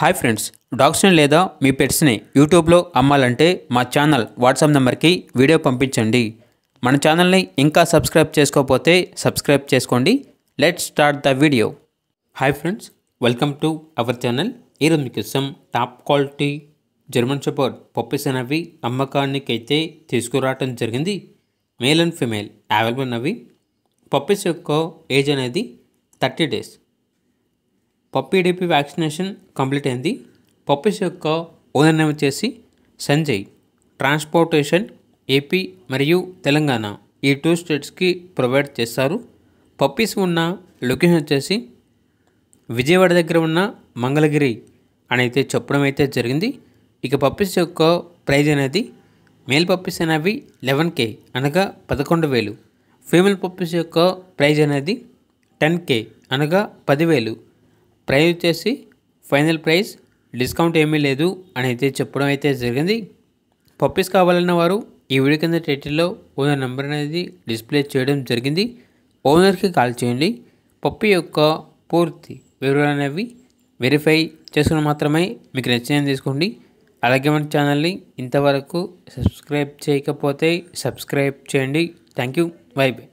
Hi friends, డాగ్స్ని లేదా మీ పెట్స్ని యూట్యూబ్లో అమ్మాలంటే మా ఛానల్ వాట్సాప్ నెంబర్కి వీడియో పంపించండి. మన ఛానల్ని ఇంకా సబ్స్క్రైబ్ చేసుకోకపోతే సబ్స్క్రైబ్ చేసుకోండి. Let's start the video. Hi friends, welcome to our channel. ఈరోజు మీకోసం top quality German shepherd puppies అనేవి అమ్మకానికి అయితే తీసుకురావటం జరిగింది. మేల్ అండ్ ఫీమేల్ అవైలబుల్ ఉన్నవి. పప్పీస్ యొక్క ఏజ్ అనేది 30 days. Puppy DP vaccination complete అయింది. పప్పీస్ యొక్క ఓనర్ నేమ్ వచ్చేసి సంజయ్. ట్రాన్స్పోర్టేషన్ ఏపీ మరియు తెలంగాణ ఈ 2 స్టేట్స్కి ప్రొవైడ్ చేస్తారు. పప్పీస్ ఉన్న లొకేషన్ వచ్చేసి విజయవాడ దగ్గర ఉన్న మంగళగిరి అని అయితే చెప్పడం అయితే జరిగింది. ఇక పప్పీస్ యొక్క ప్రైజ్ అనేది మేల్ పప్పీస్ అనేవి 11K అనగా 11,000. ఫీమేల్ పప్పీస్ యొక్క ప్రైజ్ అనేది 10K అనగా 10,000. ప్రైజ్ వచ్చేసి ఫైనల్ ప్రైస్, డిస్కౌంట్ ఏమీ లేదు అని అయితే చెప్పడం అయితే జరిగింది. పప్పీస్ కావాలన్న వారు ఈ వీడియో కింద టైటిల్లో ఓనర్ నెంబర్ అనేది డిస్ప్లే చేయడం జరిగింది. ఓనర్కి కాల్ చేయండి. పప్పీ యొక్క పూర్తి వివరాలు అనేవి వెరిఫై చేసుకుని మాత్రమే మీకు నచ్చిన తీసుకోండి. అలాగే మన ఛానల్ని ఇంతవరకు సబ్స్క్రైబ్ చేయకపోతే సబ్స్క్రైబ్ చేయండి. Thank you. By by.